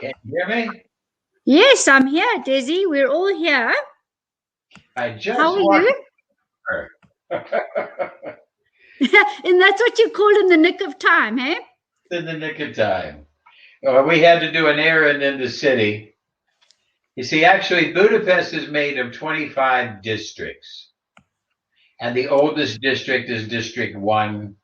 Can you hear me? Yes, I'm here, Desi. We're all here. I just How are you? And that's what you call in the nick of time, eh? In the nick of time. Well, we had to do an errand in the city. You see, actually, Budapest is made of 25 districts. And the oldest district is District 1,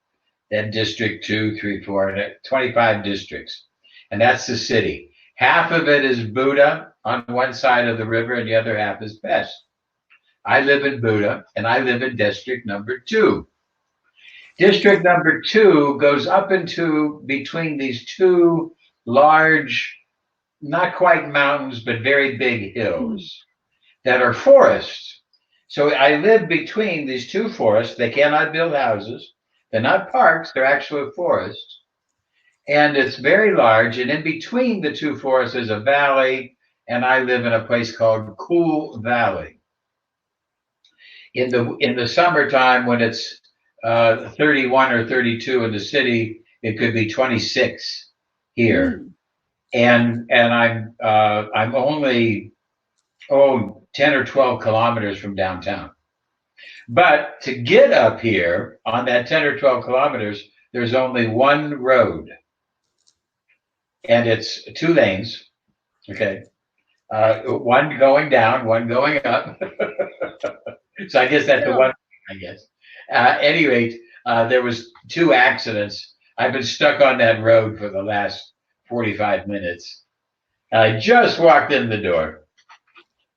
then District 2, 3, 4, and 25 districts. And that's the city. Half of it is Buda on one side of the river, and the other half is Pest. I live in Buda, and I live in District number 2. District number 2 goes up into between these two large, not quite mountains, but very big hills that are forests. So I live between these two forests. They cannot build houses. They're not parks. They're actually forests. And it's very large. And in between the two forests is a valley. And I live in a place called Cool Valley. In the summertime, when it's 31 or 32 in the city, it could be 26 here. And I'm only 10 or 12 kilometers from downtown. But to get up here on that 10 or 12 kilometers, there's only one road. And it's 2 lanes. Okay. One going down, one going up. So I guess that's the one, I guess. Any rate, there was 2 accidents. I've been stuck on that road for the last 45 minutes. I just walked in the door.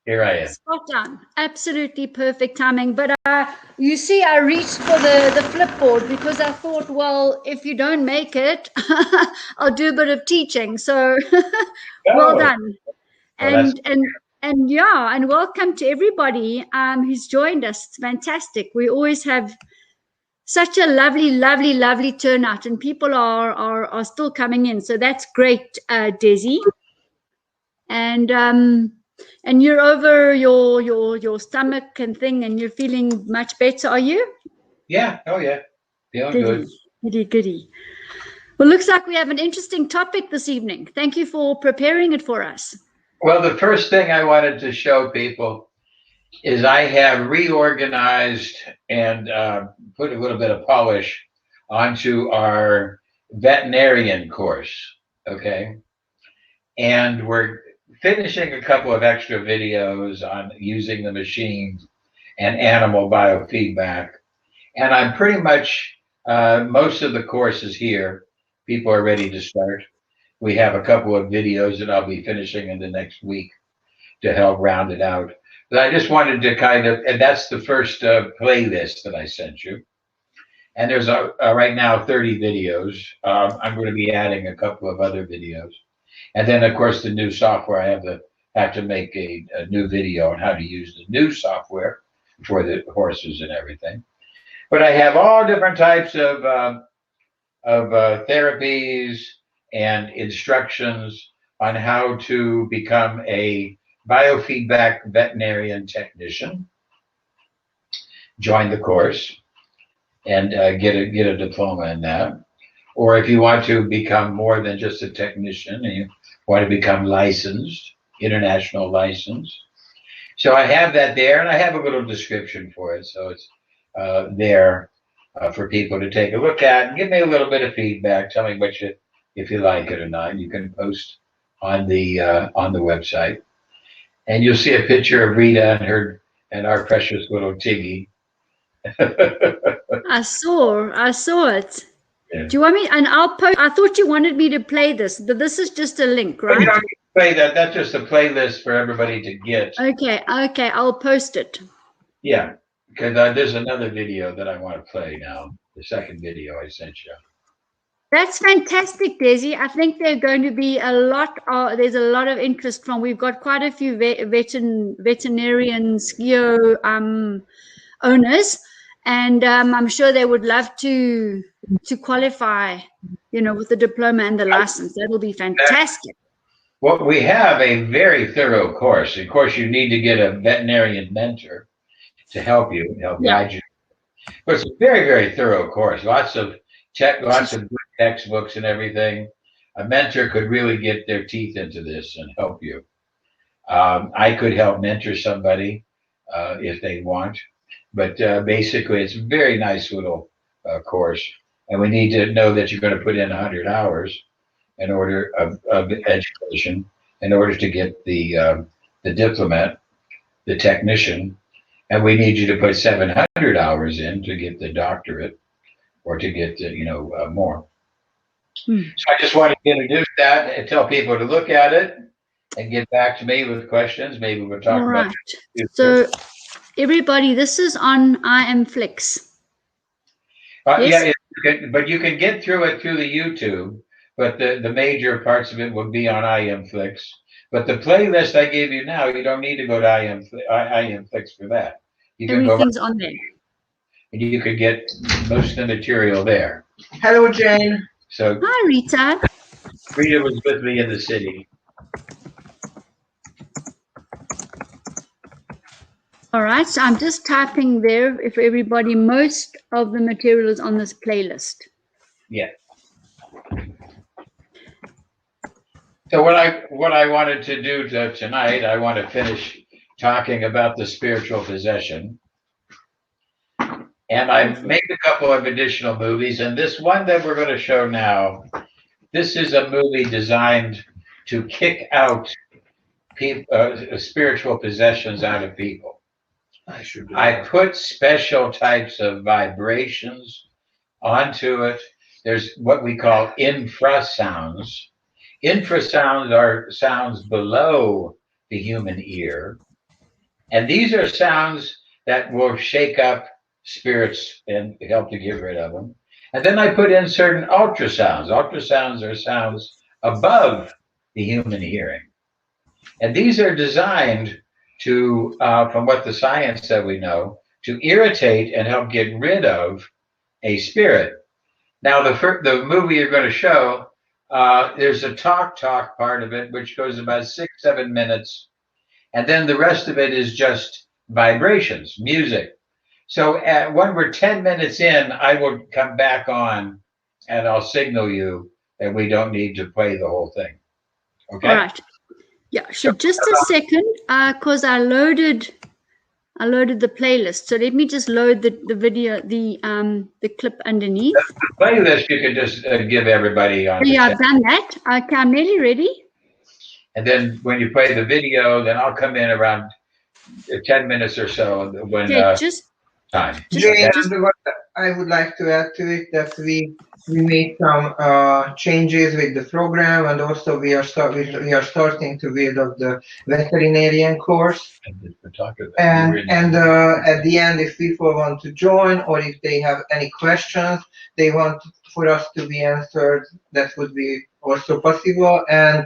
Here I am. Spot on. Absolutely perfect timing. But you see, I reached for the flipboard because I thought, well, if you don't make it, I'll do a bit of teaching. So well done. And yeah, and welcome to everybody who's joined us. It's fantastic. We always have such a lovely turnout, and people are still coming in. So that's great, Desi. And you're over your stomach and thing, and you're feeling much better, are you? Yeah. Oh yeah. Feeling good. Goody. Well, looks like we have an interesting topic this evening. Thank you for preparing it for us. Well, the first thing I wanted to show people is I have reorganized and put a little bit of polish onto our veterinarian course, okay? And we're finishing a couple of extra videos on using the machines and animal biofeedback. And I'm pretty much, most of the courses here, people are ready to start. We have a couple of videos that I'll be finishing in the next week to help round it out. But I just wanted to kind of, and that's the first playlist that I sent you. And there's right now 30 videos. I'm going to be adding a couple of other videos. And then, of course, the new software, I have to make a new video on how to use the new software for the horses and everything. But I have all different types of therapies and instructions on how to become a biofeedback veterinarian technician. Join the course and get a diploma in that. Or if you want to become more than just a technician and you want to become licensed, international licensed. So I have that there, and I have a little description for it. So it's there for people to take a look at and give me a little bit of feedback. Tell me if you like it or not. You can post on the website, and you'll see a picture of Rita and our precious little Tiggy. I saw it. Yeah. Do you want me? And I'll post. I thought you wanted me to play this. This is just a link, right? You don't need to play that. That's just a playlist for everybody to get. Okay. I'll post it. Yeah, because there's another video that I want to play now. The second video I sent you. That's fantastic, Desi. I think there's going to be a lot. There's a lot of interest from. We've got quite a few veterinarian skio owners, and I'm sure they would love to qualify, with the diploma and the license. That'll be fantastic. Well, we have a very thorough course. Of course, you need to get a veterinarian mentor to help guide you. But it's a very, very thorough course. Lots of good textbooks and everything. A mentor could really get their teeth into this and help you. I could help mentor somebody if they want, but basically it's a very nice little course, and we need to know that you're going to put in 100 hours in order of education in order to get the diplomat, the technician, and we need you to put 700 hours in to get the doctorate or to get more. So I just wanted to introduce that and tell people to look at it and get back to me with questions. Maybe we'll talk about it. So everybody, this is on IMFlix. Yes? Yeah, but you can get through it through the YouTube, but the major parts of it will be on IMFlix. But the playlist I gave you now, you don't need to go to IMFlix for that. You can Everything's on there. And you could get most of the material there. Hello, Jane. So hi, Rita. Rita was with me in the city. All right, so I'm just typing there if everybody, most of the material is on this playlist. Yeah. So what I wanted to do tonight, I want to finish talking about the spiritual possession. And I've made a couple of additional movies, and this one that we're going to show now, this is a movie designed to kick out spiritual possessions out of people. I put special types of vibrations onto it. There's what we call infrasounds. Infrasounds are sounds below the human ear. And these are sounds that will shake up spirits and help to get rid of them. And then I put in certain ultrasounds. Ultrasounds are sounds above the human hearing. And these are designed to, from what the science that we know, to irritate and help get rid of a spirit. Now, the movie you're going to show, there's a talk part of it, which goes about 6-7 minutes. And then the rest of it is just vibrations, music. So when we're 10 minutes in, I will come back on and I'll signal you that we don't need to play the whole thing. Okay? All right. Yeah, so just a second, because I loaded the playlist. So let me just load the video, the clip underneath. The playlist you can just give everybody on. Yeah, I've done that. Okay, I'm nearly ready. And then when you play the video, then I'll come in around 10 minutes or so when time. Jane, what I would like to add to it that we made some changes with the program, and also we are starting to build up the veterinarian course. And at the end, if people want to join or if they have any questions they want for us to be answered, that would be also possible. And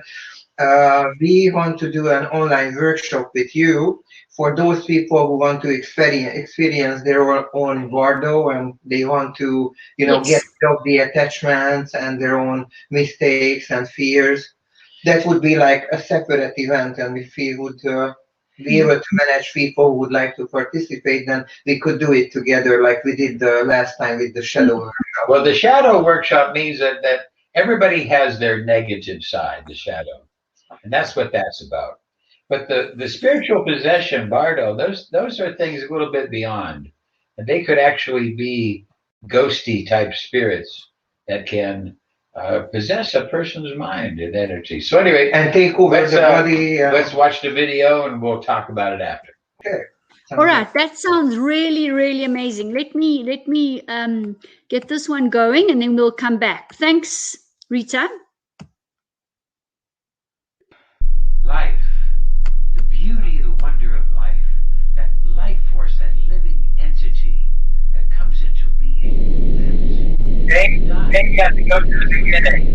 we want to do an online workshop with you for those people who want to experience their own bardo, and they want to, Yes. get rid of the attachments and their own mistakes and fears. That would be like a separate event, and if we would be able to manage people who would like to participate, then we could do it together like we did the last time with the shadow workshop. Well, the shadow workshop means that everybody has their negative side, the shadow. And that's what that's about. But the spiritual possession, bardo, those are things a little bit beyond. And they could actually be ghosty type spirits that can possess a person's mind and energy. So anyway, And take over the body. let's watch the video and we'll talk about it after. Okay. All right, that sounds really, really amazing. Let me get this one going, and then we'll come back. Thanks, Rita. Life, the beauty, the wonder of life, that life force, that living entity that comes into being. They have to go to the beginning.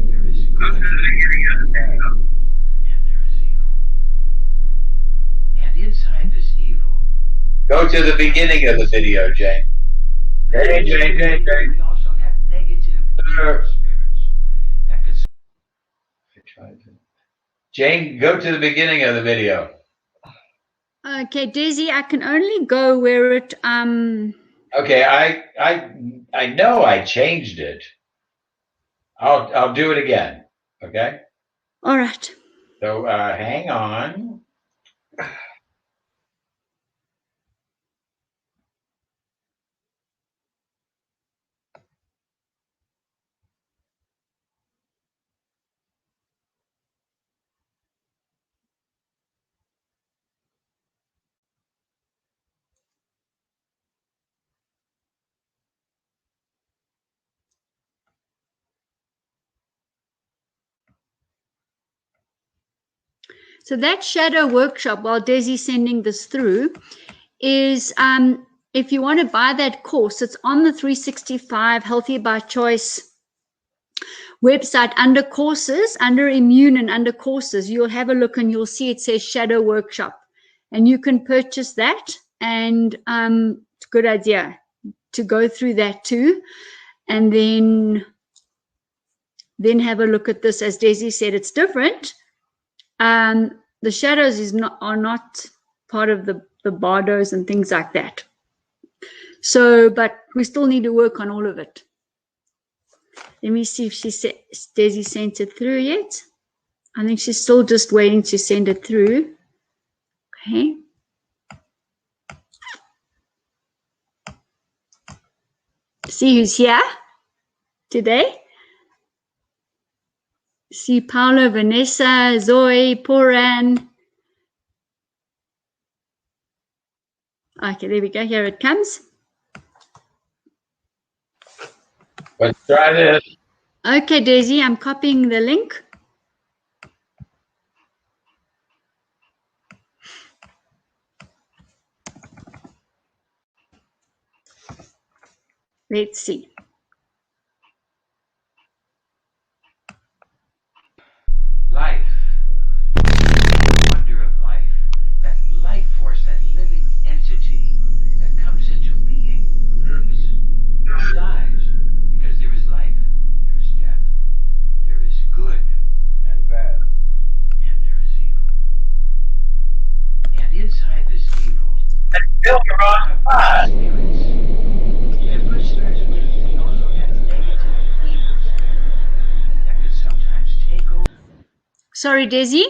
There is good, and there is evil. And inside this evil. Go to the beginning of the video, Jane. Jane. We also have negative evil spirits that could. Jane, go to the beginning of the video. Okay, Daisy, I can only go where it Okay, I know I changed it. I'll do it again. Okay. All right. So hang on. So that shadow workshop, while Desi's sending this through, is if you want to buy that course, it's on the 365 Healthy by Choice website under courses, under IMUNE and under courses. You'll have a look and you'll see it says shadow workshop, and you can purchase that. And it's a good idea to go through that too, and then have a look at this. As Desi said, it's different. The shadows are not part of the bardos and things like that. So, but we still need to work on all of it. Let me see if Desi sent it through yet. I think she's still just waiting to send it through. Okay. See who's here today. See Paolo, Vanessa, Zoe, Poran. Okay, there we go. Here it comes. Let's try this. Okay, Desi, I'm copying the link. Let's see. Life, the wonder of life, that life force, that living entity that comes into being, lives, and dies, because there is life, there is death, there is good and bad, and there is evil. And inside this evil, Still you're on fire. spirits. And good spirits, we also have negative evil spirits that can sometimes take over. Sorry, Desi.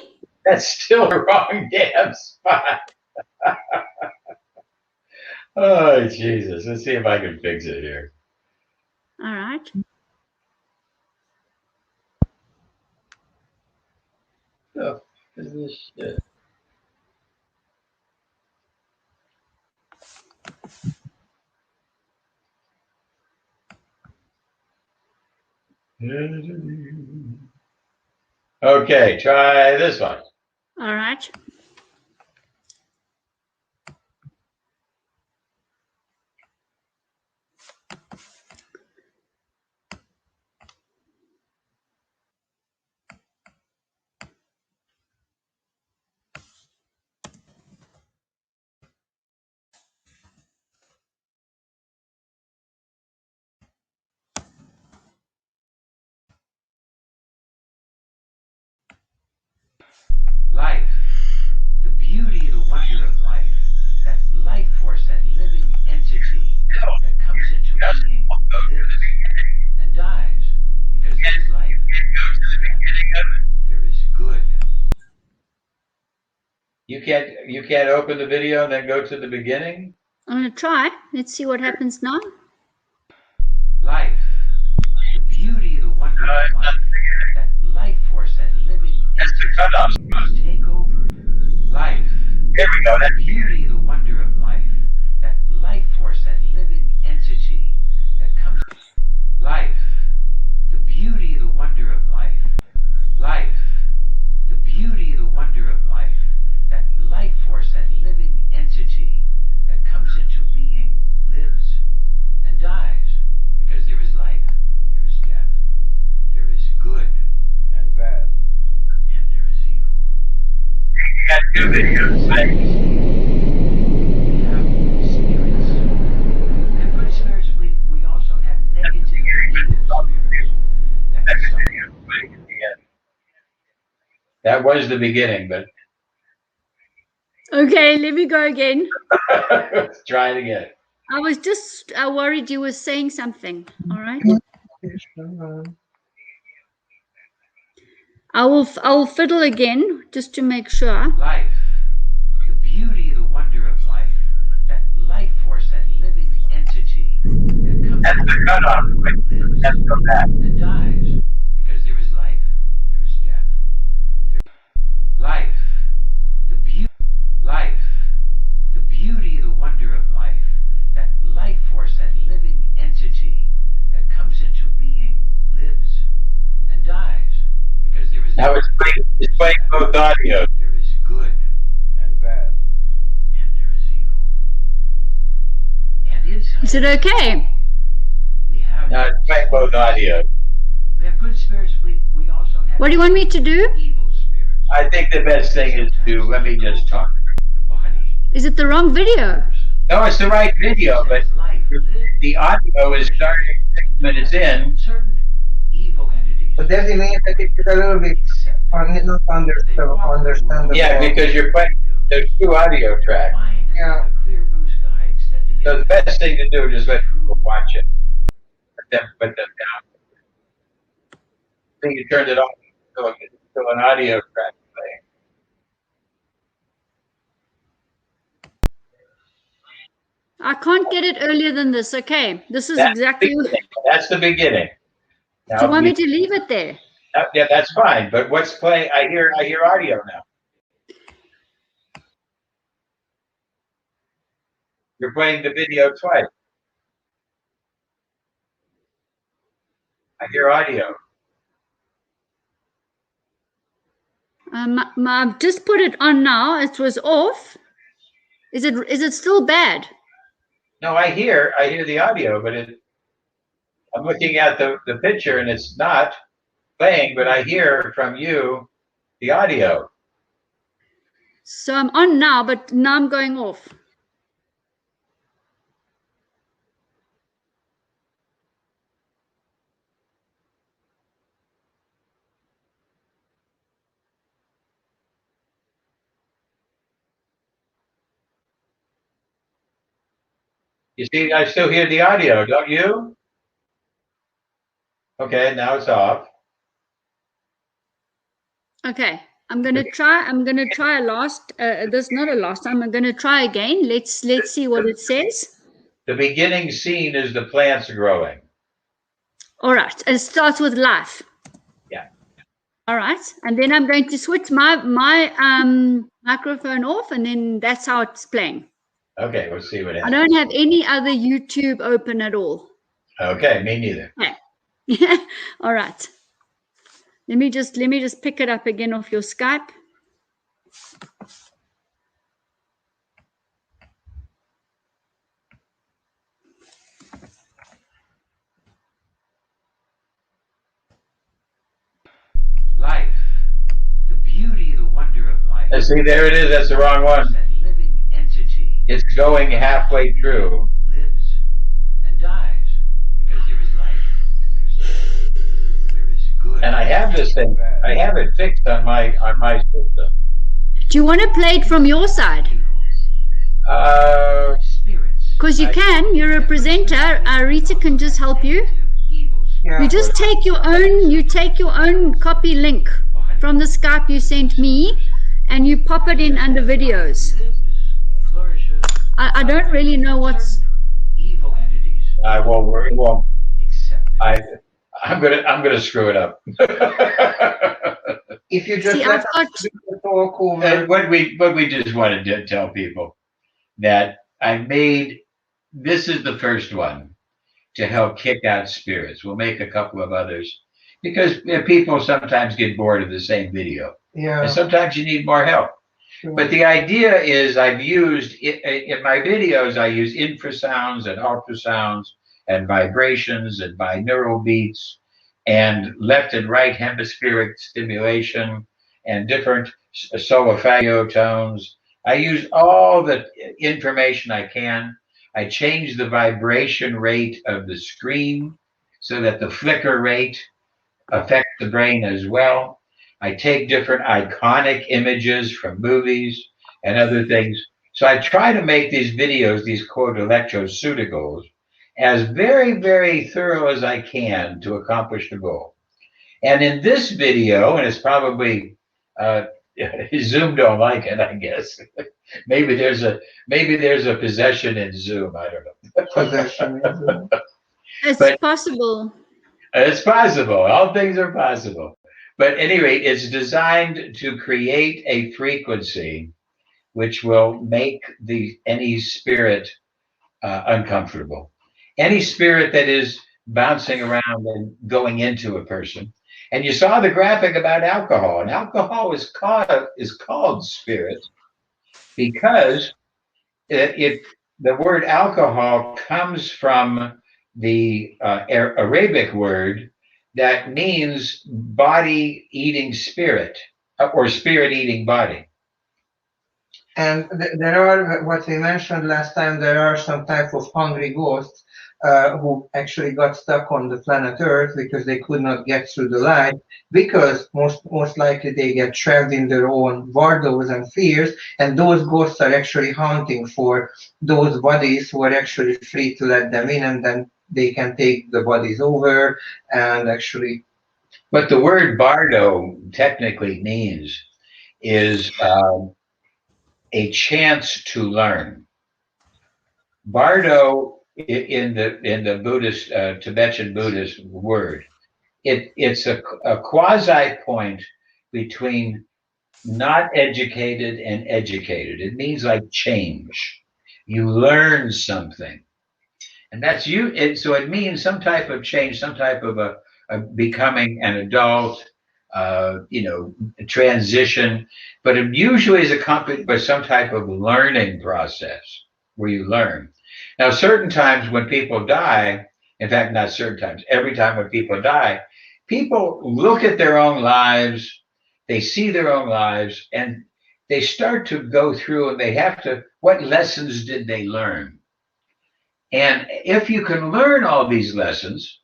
That's still the wrong damn spot. Oh, Jesus. Let's see if I can fix it here. All right. Oh, what is this shit? Okay, try this one. All right. Life, the beauty, the wonder of life, that life force, that living entity that comes into being, lives, and dies, because there is life, there is good. You can't open the video and then go to the beginning? I'm going to try. Let's see what happens now. Life, the beauty, the wonder of life, that life force, that living entity that take over life. Here we go. The beauty, the wonder of life, that life force, that living entity that comes. Life, the beauty, the wonder of life. Life, the beauty, the wonder of life, that life force, that living entity that comes into being, lives, and dies, because there is life, there is death, there is good and bad, and there is evil. You got 2 videos. We have spirits. And good spirits, we also have negative evil spirits. That was the beginning, but Okay, let me go again. let's try it again. I was just worried you were saying something. All right. I'll fiddle again just to make sure. Life, the beauty, the wonder of life, that life force, that living entity that comes That's the cutoff point. Let's go back. and dies because there is life, there is death. Life, the beauty, the wonder of life, that life force, that living entity that comes into being, lives, and dies because there is Now it's playing both audios. there is good And bad. and there is evil. And inside Is it okay? we have Now it's playing both audios. we have good spirits. We also have What do you want me to do? evil spirits. I think the best thing is to let me just talk. The body. Is it the wrong video? No, it's the right video, but Life lives the audio is starting 6 minutes in. certain evil entities. But does it mean that it is a little bit not understandable? Yeah, because you're playing. There's 2 audio tracks. Mind is Yeah. like a clear blue sky extending So the best thing to do is just let people watch it. Put them down. I think you turned it off to an audio track playing. I can't get it earlier than this. Okay, this is That's exactly. the beginning. That's the beginning. Now, Do you want me to leave it there? yeah, that's fine. But what's playing? I hear audio now. You're playing the video twice. I hear audio. I've just put it on now. It was off. Is it still bad? No, I hear the audio, but I'm looking at the picture and it's not playing, but I hear from you the audio. So I'm on now, but now I'm going off. You see, I still hear the audio, don't you? Okay, now it's off. Okay, I'm gonna try a last. This not a last time. I'm gonna try again. Let's see what it says. The beginning scene is the plants growing. All right, it starts with life. Yeah. All right, and then I'm going to switch my microphone off, and then that's how it's playing. Okay, we'll see what I happens. don't have any other YouTube open at all. Okay, me neither. Okay. All right. Let me just pick it up again off your Skype. life, the beauty, the wonder of life. See, there it is. That's the wrong one. That living entity It's going halfway through. lives and dies because there is life. There is good. And I have this thing. I have it fixed on my system. Do you want to play it from your side? Spirits. Because you can. You're a presenter. Rita can just help you. Yeah. You just take your own copy link from the Skype you sent me, and you pop it in under videos. Flourishes. I don't really know what's. Evil entities. I won't worry. Well, Accept I'm gonna screw it up. If you just See, let I've got. us do the talk over. And what we just wanted to tell people that this is the first one to help kick out spirits. We'll make a couple of others because people sometimes get bored of the same video, Yeah. and sometimes you need more help. Sure. But the idea is I've used in my videos, I use infrasounds and ultrasounds and vibrations and binaural beats and left and right hemispheric stimulation and different solfeggio tones. I use all the information I can. I change the vibration rate of the screen so that the flicker rate affects the brain as well. I take different iconic images from movies and other things. So I try to make these videos, these quote electroceuticals, as very, very thorough as I can to accomplish the goal. And in this video, and it's probably Zoom don't like it, I guess. maybe there's a possession in Zoom. I don't know. Possession in Zoom. It's possible. It's possible. All things are possible. But at any rate, it's designed to create a frequency which will make any spirit uncomfortable. Any spirit that is bouncing around and going into a person. And you saw the graphic about alcohol, and alcohol is called spirit because the word alcohol comes from the Arabic word that means body eating spirit or spirit eating body. And there are, what we mentioned last time, there are some type of hungry ghosts who actually got stuck on the planet Earth because they could not get through the light, because most likely they get trapped in their own bardos and fears, and those ghosts are actually hunting for those bodies who are actually free to let them in, and then they can take the bodies over and actually. What the word bardo technically means is a chance to learn. Bardo in the Buddhist Tibetan Buddhist word, it's a quasi point between not educated and educated. It means like change. You learn something, and that's you. So it means some type of change, some type of a becoming an adult, transition. But it usually is accompanied by some type of learning process where you learn. Now, certain times when people die, in fact, not certain times, every time when people die, people look at their own lives, they see their own lives, and they start to go through and they have to, what lessons did they learn? And if you can learn all these lessons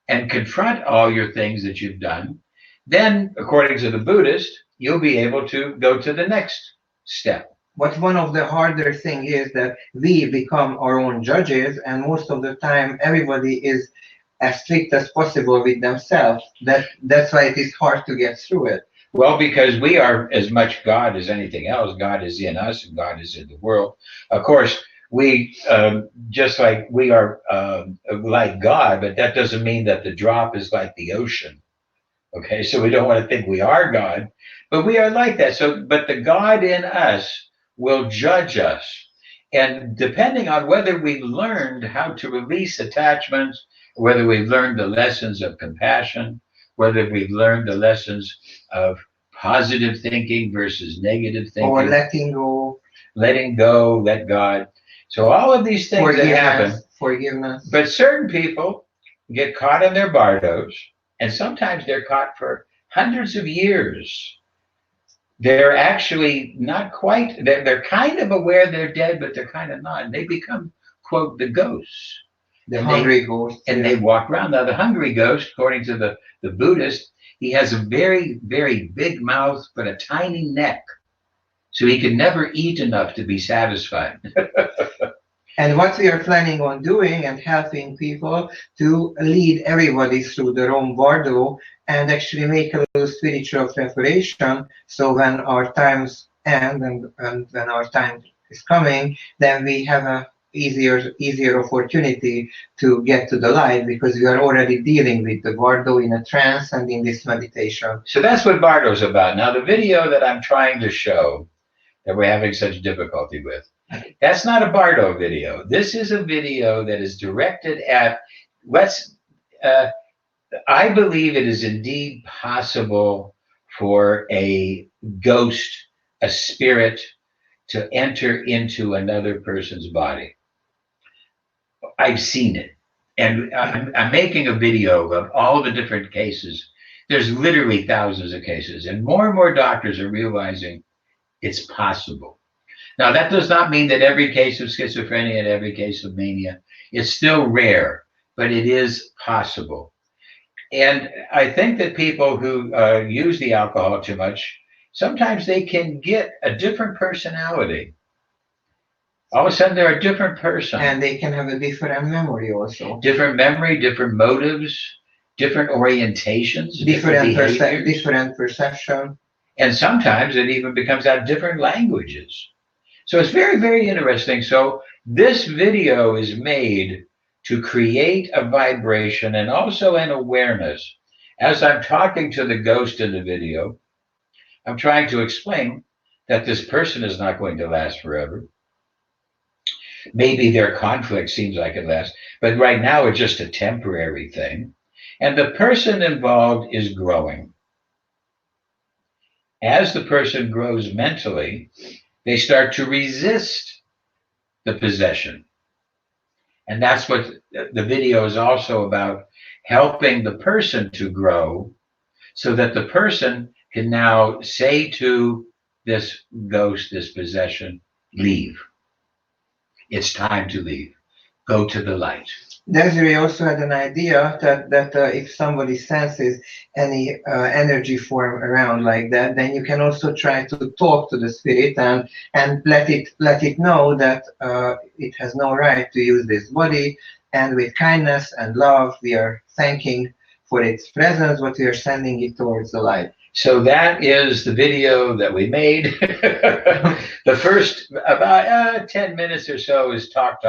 and confront all your things that you've done, then, according to the Buddhist, you'll be able to go to the next step. But one of the harder thing is that we become our own judges, and most of the time everybody is as strict as possible with themselves. That's why it is hard to get through it. Well, because we are as much God as anything else. God is in us and God is in the world. Of course, we, just like we are like God, but that doesn't mean that the drop is like the ocean. Okay, so we don't want to think we are God, but we are like that. So, but the God in us will judge us. And depending on whether we learned how to release attachments, whether we've learned the lessons of compassion, whether we've learned the lessons of positive thinking versus negative thinking. Or letting go. Letting go, let God. So all of these things that happen. Forgiveness. But certain people get caught in their bardos, and sometimes they're caught for hundreds of years. They're actually not quite, they're kind of aware they're dead, but they're kind of not. And they become, quote, the ghosts. The hungry ghost. And they walk around. Now, the hungry ghost, according to the Buddhist, he has a very, very big mouth, but a tiny neck. So he can never eat enough to be satisfied. And what we are planning on doing and helping people to lead everybody through their own bardo and actually make a little spiritual preparation. So when our times end and when our time is coming, then we have a easier opportunity to get to the light, because we are already dealing with the bardo in a trance and in this meditation. So that's what bardo is about. Now, the video that I'm trying to show that we're having such difficulty with, that's not a bardo video. This is a video that is directed at, I believe it is indeed possible for a ghost, a spirit, to enter into another person's body. I've seen it. And I'm making a video of all the different cases. There's literally thousands of cases. And more doctors are realizing it's possible. Now, that does not mean that every case of schizophrenia and every case of mania is still rare, but it is possible. And I think that people who use the alcohol too much, sometimes they can get a different personality. All of a sudden, they're a different person. And they can have a different memory also. Different memory, different motives. different orientations, different behaviors, different perception. and sometimes it even becomes out different languages. So it's very, very interesting. So this video is made to create a vibration and also an awareness. As I'm talking to the ghost in the video, I'm trying to explain that this person is not going to last forever. Maybe their conflict seems like it lasts, but right now it's just a temporary thing. And the person involved is growing. As the person grows mentally, they start to resist the possession. And that's what the video is also about, helping the person to grow so that the person can now say to this ghost, this possession, leave. It's time to leave. Go to the light. Desiree also had an idea that if somebody senses any energy form around like that, then you can also try to talk to the spirit and let it know that it has no right to use this body, and with kindness and love we are thanking for its presence, but we are sending it towards the light. So that is the video that we made. The first about 10 minutes or so is talk.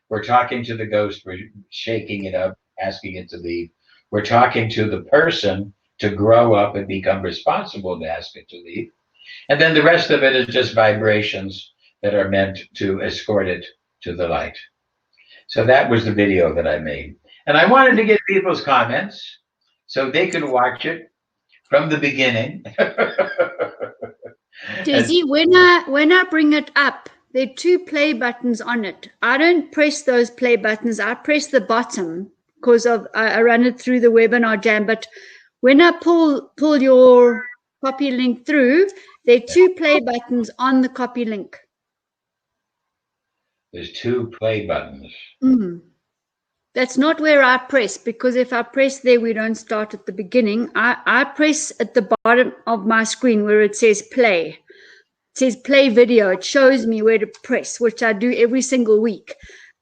We're talking to the ghost, we're shaking it up, asking it to leave. We're talking to the person to grow up and become responsible to ask it to leave. And then the rest of it is just vibrations that are meant to escort it to the light. So that was the video that I made. And I wanted to get people's comments so they could watch it from the beginning. Desi, when I bring it up, there are 2 play buttons on it. I don't press those play buttons. I press the bottom because I run it through the webinar jam. But when I pull your copy link through, there are 2 play buttons on the copy link. There's 2 play buttons. That's not where I press, because if I press there, we don't start at the beginning. I press at the bottom of my screen where it says play. It says play video. It shows me where to press, which I do every single week.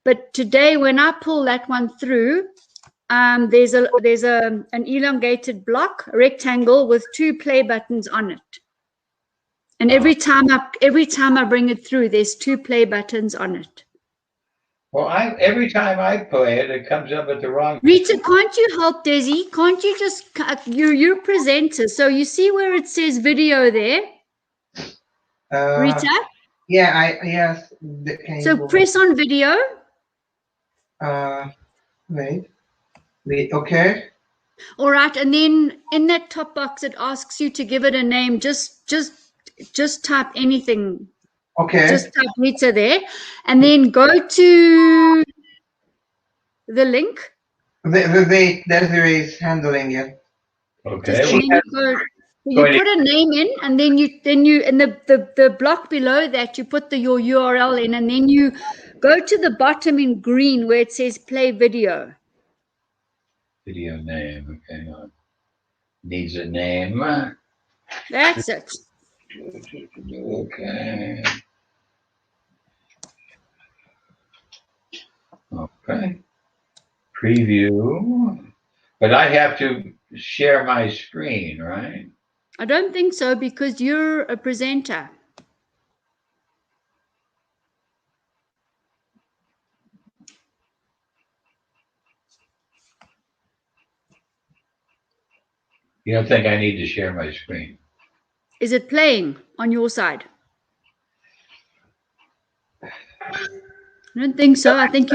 But today, when I pull that one through, there's an elongated block, a rectangle with 2 play buttons on it. And every time I bring it through, there's 2 play buttons on it. Well, every time I play it, it comes up at the wrong. Rita, can't you help Desi? Can't you just you're presenter, so you see where it says video there? Rita? Yeah, yes. So press on video. Wait, okay. All right, and then in that top box, it asks you to give it a name. Just type anything. Okay. Just type Rita there, and then go to the link. Wait, Desiree is handling it. Okay. You put a name in, and then you in the block below that you put your URL in, and then you go to the bottom in green where it says play video. Video name. Okay. Needs a name. That's it. Okay. Okay. Preview. But I have to share my screen, right? I don't think so, because you're a presenter. You don't think I need to share my screen? Is it playing on your side? I don't think so. I think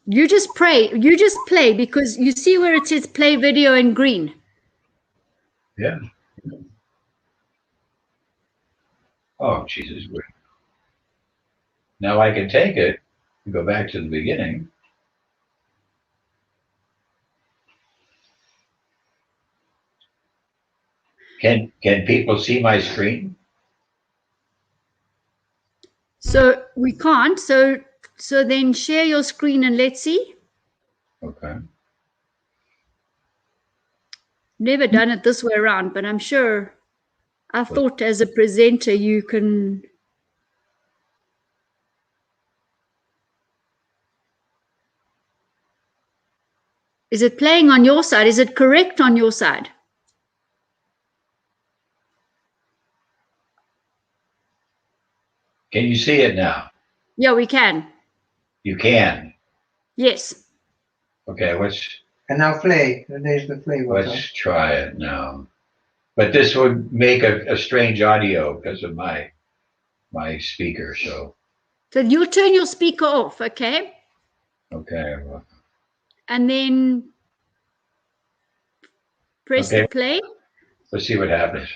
you just play because you see where it says play video in green. Yeah. Oh, Jesus. Now I can take it and go back to the beginning. Can people see my screen? So we can't. So then share your screen and let's see. Okay. Never done it this way around, but I'm sure. I thought as a presenter you can. Is it playing on your side? Is it correct on your side? Can you see it now? Yeah, we can. You can. Yes. Okay, And now play. There's the play button. let's try it now. But this would make a strange audio because of my speaker. So you'll turn your speaker off, okay? okay. Well, And then press the play. let's see what happens.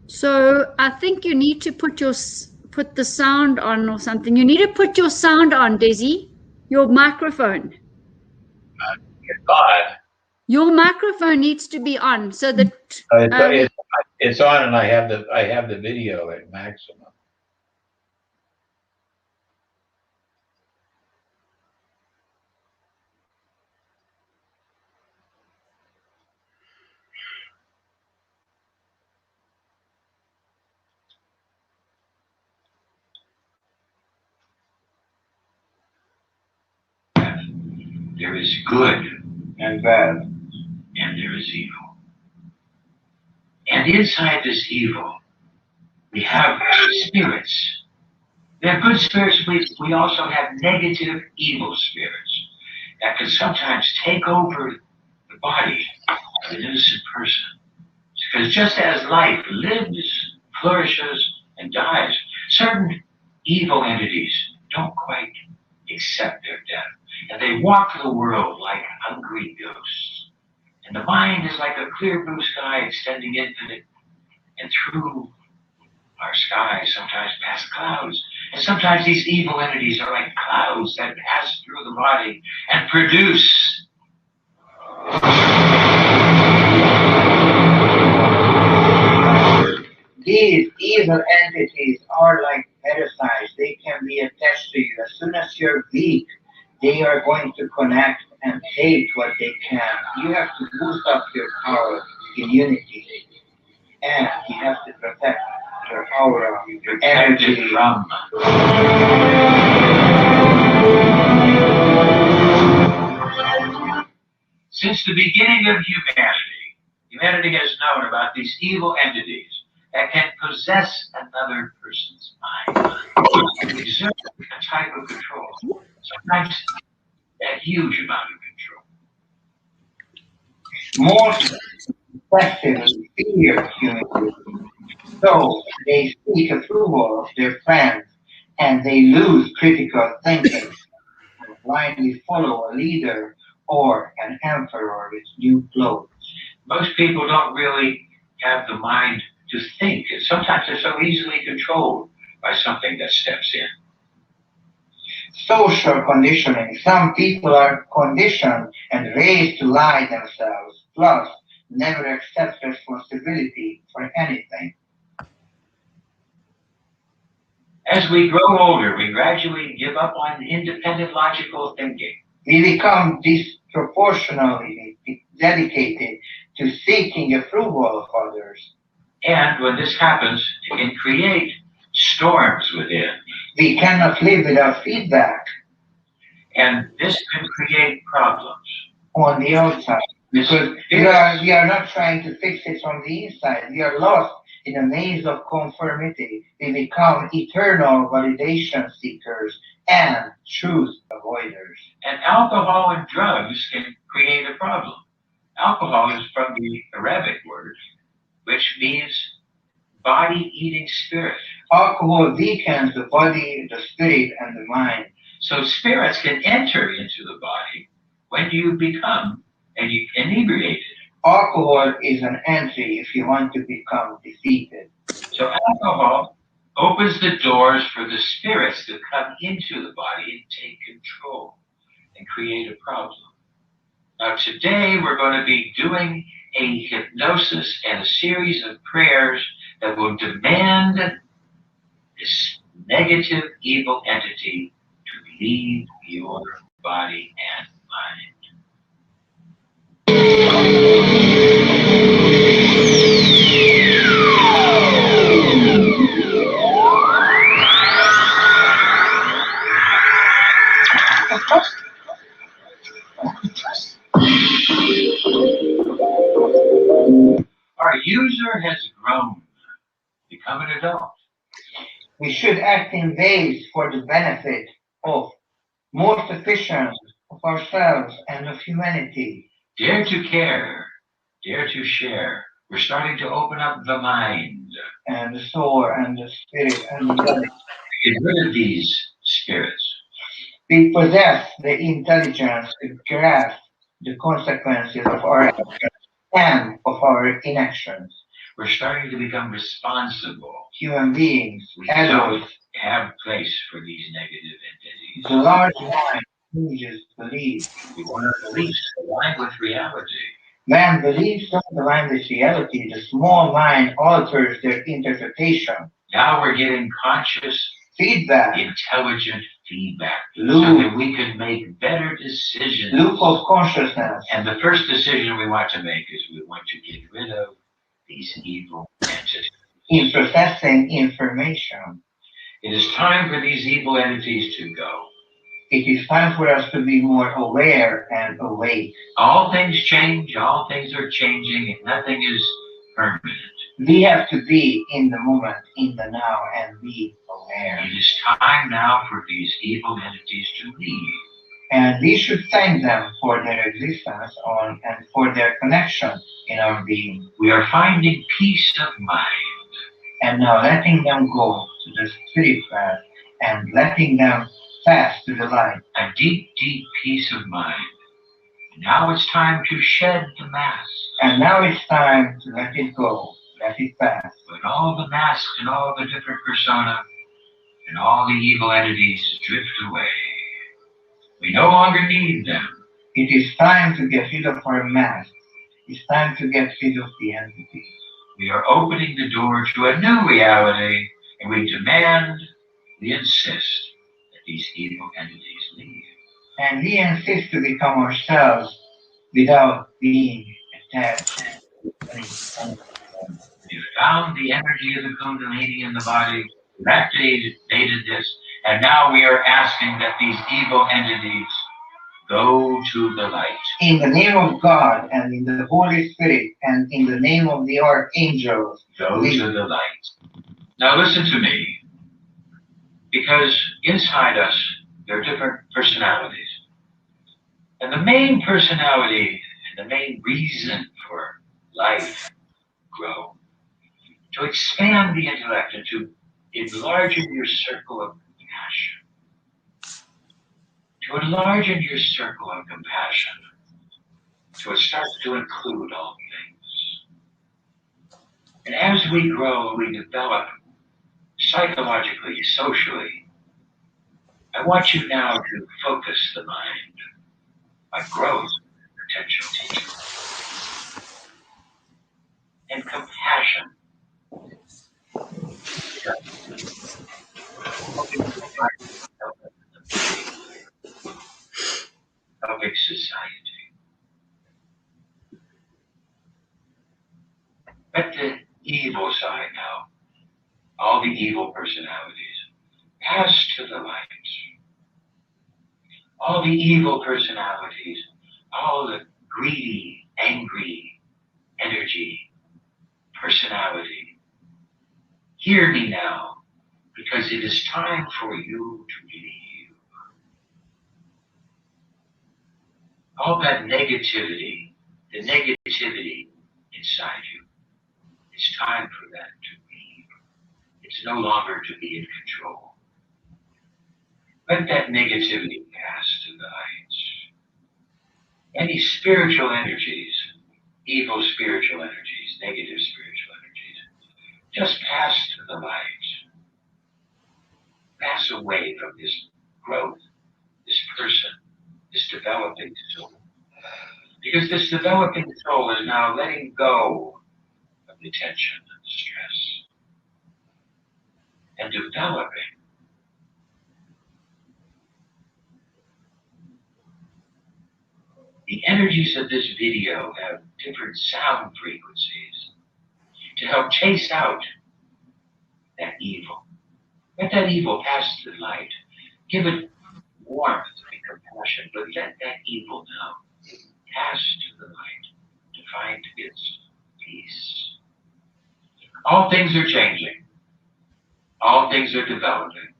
So I think you need to put the sound on or something. You need to put your sound on, Desi. Your microphone. It's on. Your microphone needs to be on so that It's on, and I have the video at maximum. There is good and bad, and there is evil. And inside this evil, we have spirits. They're good spirits, but we also have negative, evil spirits that can sometimes take over the body of an innocent person. Because just as life lives, flourishes, and dies, certain evil entities don't quite accept their death. And they walk the world like hungry ghosts. And the mind is like a clear blue sky extending infinite. And through our sky, sometimes past clouds. And sometimes these evil entities are like clouds that pass through the body and produce These evil entities are like parasites. They can be attached to you. As soon as you're weak, they are going to connect and take what they can. You have to boost up your power, immunity, and you have to protect your aura, your energy. from. Since the beginning of humanity has known about these evil entities that can possess another person's mind and exert a type of control, sometimes a huge amount of control. Most especially fear humility. So they seek approval of their friends and they lose critical thinking and blindly follow a leader or an emperor with new clothes. Most people don't really have the mind to think, and sometimes they're so easily controlled by something that steps in. Social conditioning. Some people are conditioned and raised to lie themselves, plus never accept responsibility for anything. As we grow older, we gradually give up on independent logical thinking. We become disproportionately dedicated to seeking approval of others. And when this happens, it can create storms within. We cannot live without feedback And this can create problems. on the outside. Because we are not trying to fix it from the inside. We are lost in a maze of conformity. We become eternal validation seekers and truth avoiders. And alcohol and drugs can create a problem. Alcohol is from the Arabic word, which means body-eating spirit. Alcohol weakens the body, the spirit, and the mind. So spirits can enter into the body when you become inebriated. Alcohol is an entry if you want to become defeated. So alcohol opens the doors for the spirits to come into the body and take control and create a problem. Now today we're going to be doing a hypnosis and a series of prayers that will demand this negative evil entity to leave your body and mind. Our user has grown, become an adult. We should act in ways for the benefit of more sufficient of ourselves and of humanity. Dare to care, dare to share. We're starting to open up the mind. And the soul and the spirit and the body. Get rid of these spirits. We possess the intelligence to grasp the consequences of our actions and of our inactions. We're starting to become responsible. Human beings, We don't adults, have place for these negative entities. the large mind changes belief. We want our beliefs to align with reality. When beliefs don't align with reality, the small mind alters their interpretation. Now we're getting conscious, Feedback, intelligent feedback so loop, that we can make better decisions. loop of consciousness. And the first decision we want to make is we want to get rid of these evil entities. In processing information, It is time for these evil entities to go. it is time for us to be more aware and awake. All things change, all things are changing, and nothing is permanent. We have to be in the moment, in the now, and be aware. It is time now for these evil entities to leave. And we should thank them for their existence and for their connection in our being. We are finding peace of mind. And now letting them go to the spirit path and letting them pass to the light. A deep, deep peace of mind. Now it's time to shed the mask. And now it's time to let it go, let it pass. When all the masks and all the different persona and all the evil entities drift away, we no longer need them. It is time to get rid of our masks. It's time to get rid of the entities. We are opening the door to a new reality, and we demand, we insist that these evil entities leave. And we insist to become ourselves without being attached. We found the energy of the Kundalini in the body, we activated this, and now we are asking that these evil entities go to the light. In the name of God and in the Holy Spirit and in the name of the archangels, Go to the light. Now listen to me, because inside us there are different personalities. And the main personality and the main reason for life grow, to expand the intellect and to enlarge your circle of compassion. To enlarge your circle of compassion. So it starts to include all things. And as we grow, we develop psychologically, socially. I want you now to focus the mind on growth, potential, and compassion. Helping society. Let the evil side now, all the evil personalities, pass to the light. All the evil personalities, all the greedy, angry energy, personality. Hear me now, because it is time for you to leave. All that negativity, the negativity inside you, it's time for that to leave. It's no longer to be in control. Let that negativity pass to the light. Any spiritual energies, evil spiritual energies, negative spiritual energies, just pass to the light. Pass away from this growth, this person, this developing soul. Because this developing soul is now letting go of the tension and stress and developing The energies of this video have different sound frequencies to help chase out that evil. Let that evil pass through the light. Give it warmth and compassion, but let that evil now pass to the light to find its peace. All things are changing. All things are developing.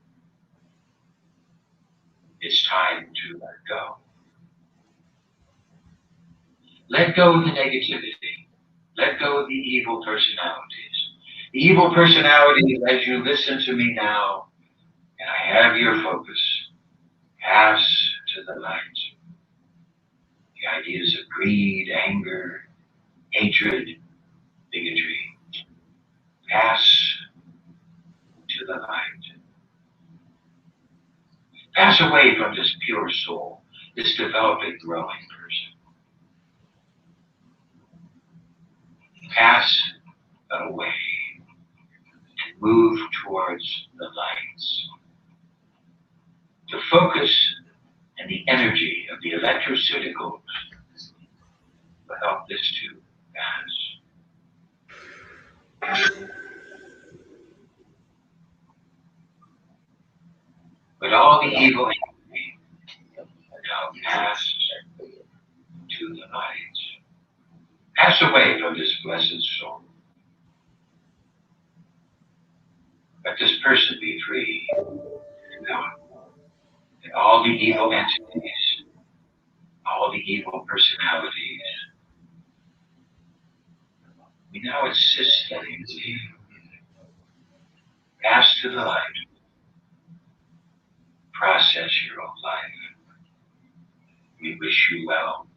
It's time to let go. Let go of the negativity. Let go of the evil personalities. The evil personalities, as you listen to me now, and I have your focus, pass to the light. The ideas of greed, anger, hatred, bigotry, pass to the light. Pass away from this pure soul, this developing, growing person. Pass away. Move towards the lights. The focus and the energy of the electroceuticals will help this to pass. But all the evil energy will now pass to the lights. Pass away from this blessed soul. Let this person be free. And all the evil entities, all the evil personalities, we now assist them in pass to the light. Process your own life. We wish you well.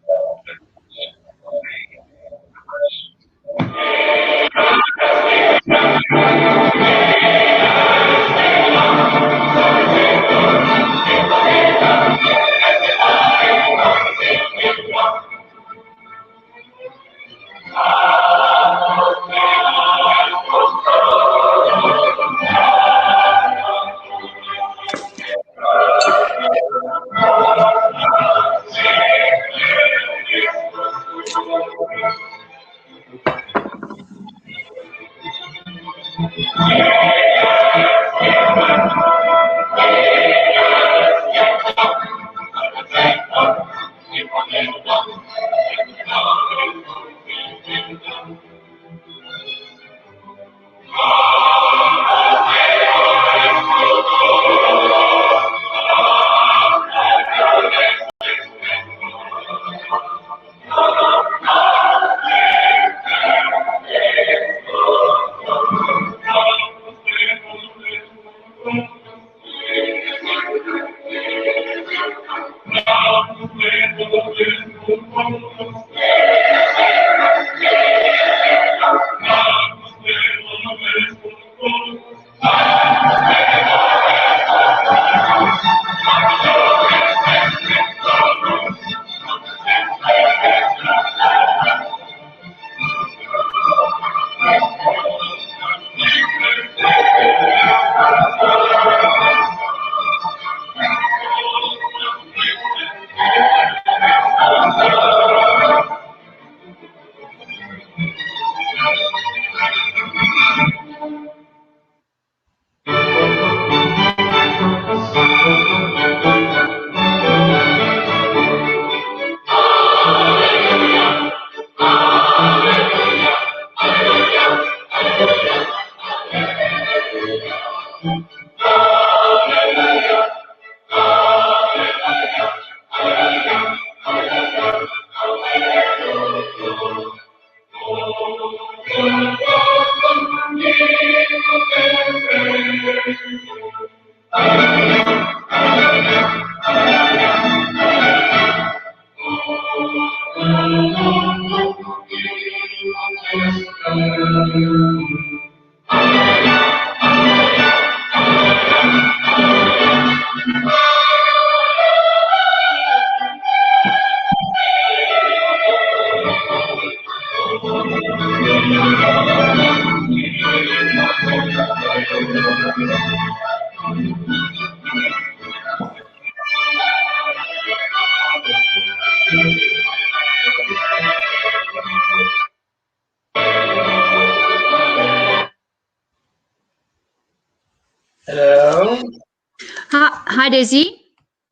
Hi, Desi.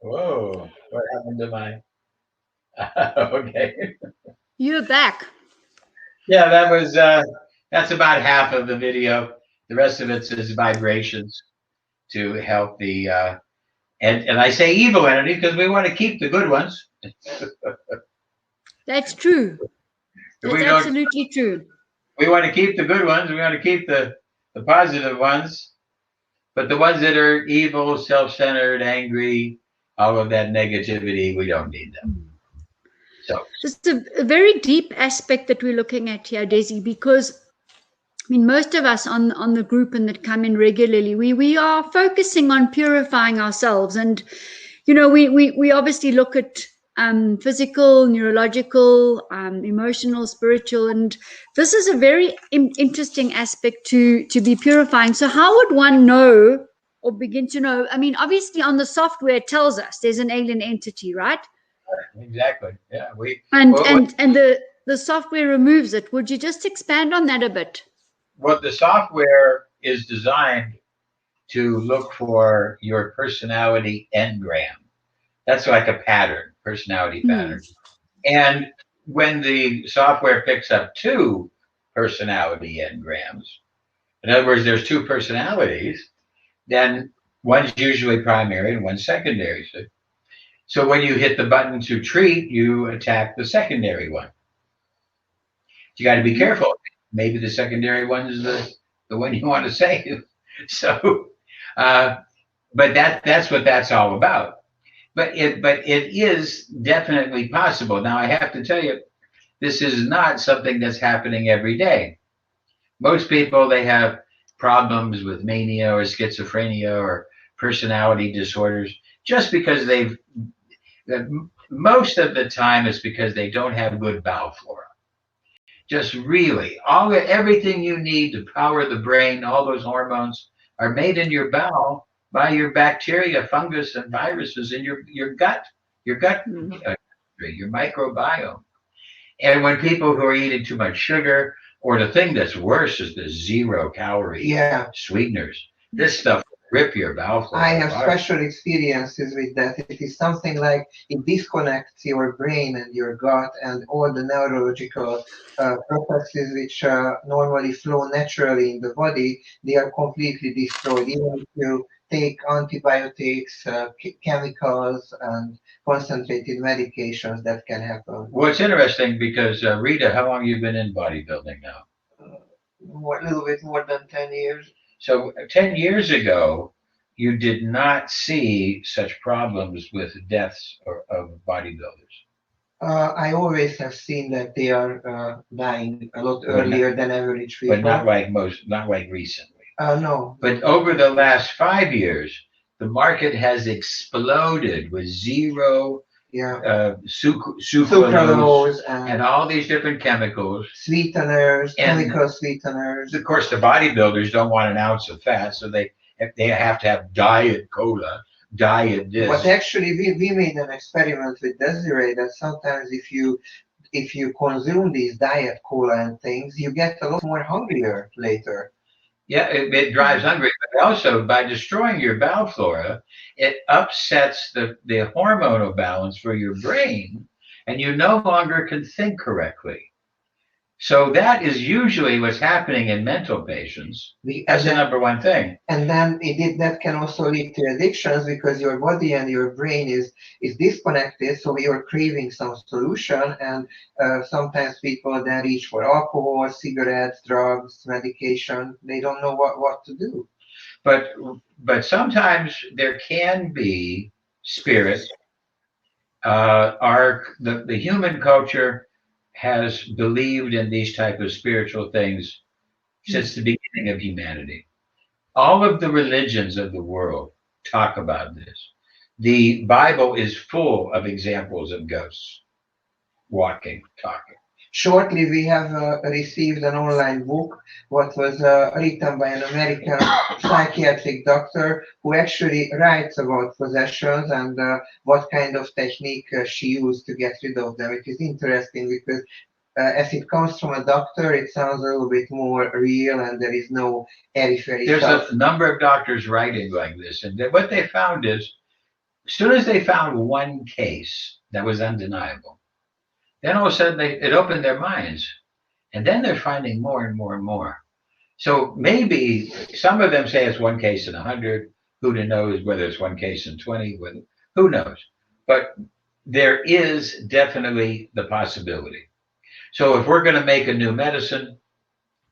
Whoa, what happened to my? Okay. You're back. Yeah, that's about half of the video. The rest of it is vibrations to help the and I say evil entity because we want to keep the good ones. That's true. If That's we don't, absolutely true. we want to keep the good ones. We want to keep the positive ones, but the ones that are evil, self-centered, angry, all of that negativity, we don't need them. So This is a very deep aspect that we're looking at here, Desi, because I mean, most of us on the group and that come in regularly, we are focusing on purifying ourselves. And, you know, we obviously look at physical, neurological, emotional, spiritual, and this is a very interesting aspect to be purifying. So how would one know or begin to know? I mean, obviously on the software it tells us there's an alien entity, right? exactly, yeah. And the software removes it. Would you just expand on that a bit? What the software is designed to look for your personality engram. That's like a pattern, personality pattern. And when the software picks up two personality engrams, in other words, there's two personalities, then one's usually primary and one's secondary. So when you hit the button to treat, you attack the secondary one. You got to be careful. Maybe the secondary one is the one you want to save. So, but that's what that's all about. But it is definitely possible. Now I have to tell you, this is not something that's happening every day. Most people, they have problems with mania or schizophrenia or personality disorders just because most of the time it's because they don't have good bowel flora. Just really, everything you need to power the brain, all those hormones are made in your bowel by your bacteria, fungus, and viruses in your gut, your microbiome. And when people who are eating too much sugar, or the thing that's worse is the 0-calorie sweeteners, this stuff will rip your bowel flora. I have special experiences with that. It is something like it disconnects your brain and your gut and all the neurological processes which normally flow naturally in the body. They are completely destroyed. Even if you take antibiotics, chemicals, and concentrated medications, that can happen. Well, it's interesting because Rita, how long have you been in bodybuilding now? A little bit more than 10 years. So 10 years ago, you did not see such problems with deaths of bodybuilders. I always have seen that they are dying a lot earlier than average people. But not like recently. No. But over the last 5 years, the market has exploded with zero sucralose and all these different chemicals, sweeteners, chemical sweeteners. Of course, the bodybuilders don't want an ounce of fat, so they have to have diet cola, diet this. But actually, we made an experiment with Desiree that sometimes if you consume these diet cola and things, you get a lot more hungrier later. Yeah, it drives hungry, but also by destroying your bowel flora, it upsets the hormonal balance for your brain, and you no longer can think correctly. So that is usually what's happening in mental patients. That's the number one thing. And then that can also lead to addictions because your body and your brain is disconnected, so you're craving some solution, and sometimes people then reach for alcohol, cigarettes, drugs, medication. They don't know what to do. But sometimes there can be spirits. The human culture has believed in these type of spiritual things since the beginning of humanity. All of the religions of the world talk about this. The Bible is full of examples of ghosts walking, talking. Shortly, we have received an online book, what was written by an American psychiatric doctor who actually writes about possessions and what kind of technique she used to get rid of them. It is interesting because as it comes from a doctor, it sounds a little bit more real and there is no airy-fairy There's stuff. a number of doctors writing like this, and what they found is As soon as they found one case that was undeniable, then all of a sudden it opened their minds. And then they're finding more and more and more. So maybe some of them say it's one case in 100. Who knows whether it's one case in 20? Who knows? But there is definitely the possibility. So if we're going to make a new medicine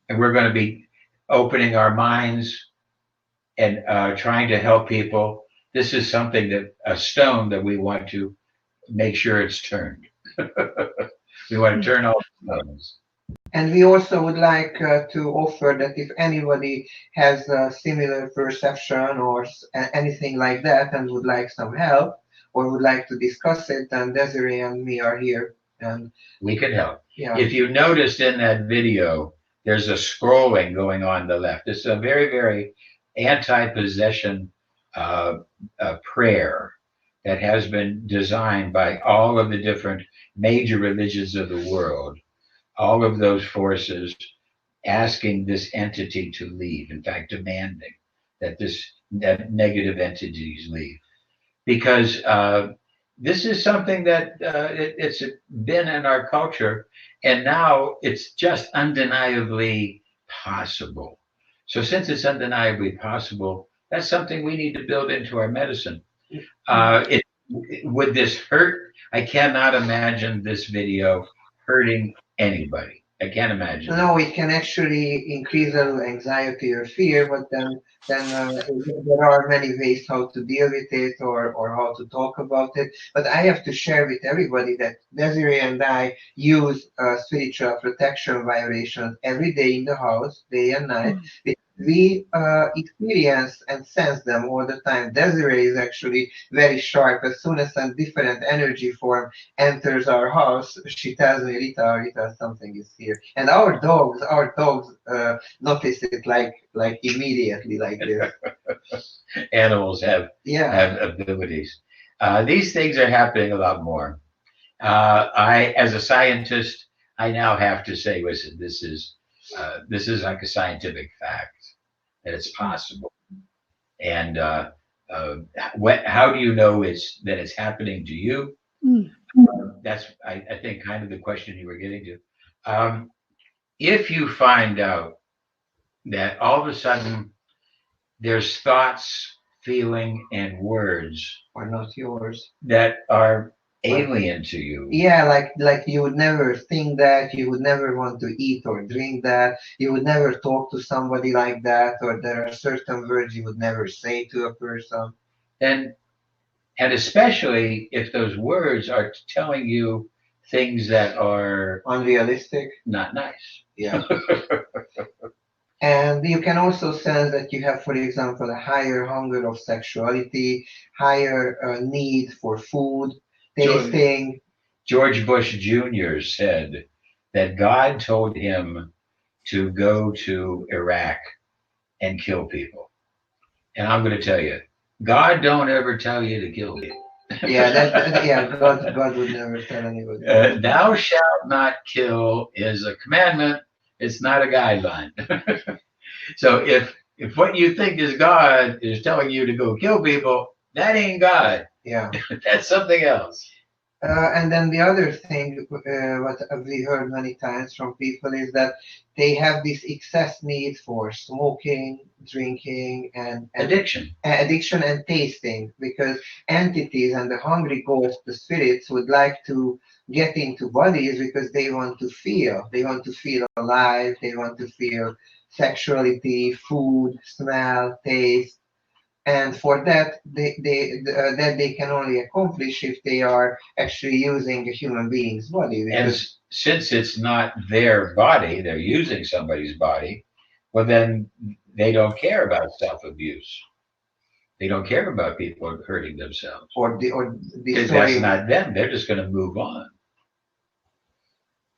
and we're going to be opening our minds and trying to help people, this is something that a stone that we want to make sure it's turned. We want to turn all the stones. And we also would like to offer that if anybody has a similar perception or anything like that and would like some help or would like to discuss it, then Desiree and me are here. And we can help. Yeah. If you noticed in that video, there's a scrolling going on the left. It's a very, very anti-possession prayer that has been designed by all of the different major religions of the world. All of those forces asking this entity to leave, in fact, demanding that that negative entities leave. Because this is something that it's been in our culture, and now it's just undeniably possible. So since it's undeniably possible, that's something we need to build into our medicine. Would this hurt? I cannot imagine this video hurting anybody. I can't imagine. No, it can actually increase a little anxiety or fear, but then there are many ways how to deal with it or how to talk about it. But I have to share with everybody that Desiree and I use spiritual protection vibrations every day in the house, day and night. We experience and sense them all the time. Desiree is actually very sharp. As soon as a different energy form enters our house, she tells me, Rita, something is here. And our dogs notice it like immediately, like this. Animals have abilities. These things are happening a lot more. As a scientist, I now have to say, listen, this is like a scientific fact that it's possible. And how do you know that it's happening to you? That's I think kind of the question you were getting to. If you find out that all of a sudden there's thoughts, feeling, and words are not yours that are alien to you. Yeah, like you would never think that, you would never want to eat or drink that, you would never talk to somebody like that, or there are certain words you would never say to a person. And especially if those words are telling you things that are unrealistic, not nice. Yeah. And you can also sense that you have, for example, a higher hunger of sexuality, higher need for food, tasting. George Bush Jr. said that God told him to go to Iraq and kill people. And I'm going to tell you, God don't ever tell you to kill people. God would never tell anybody. Thou shalt not kill is a commandment. It's not a guideline. So if what you think is God is telling you to go kill people, that ain't God. Yeah. That's something else. And then the other thing, what we heard many times from people is that they have this excess need for smoking, drinking, and addiction and tasting, because entities and the hungry ghosts, the spirits, would like to get into bodies because they want to feel alive, they want to feel sexuality, food, smell, taste. And for that, they can only accomplish if they are actually using a human being's body. And since it's not their body, they're using somebody's body, well, then they don't care about self-abuse. They don't care about people hurting themselves. Because that's not them. They're just going to move on.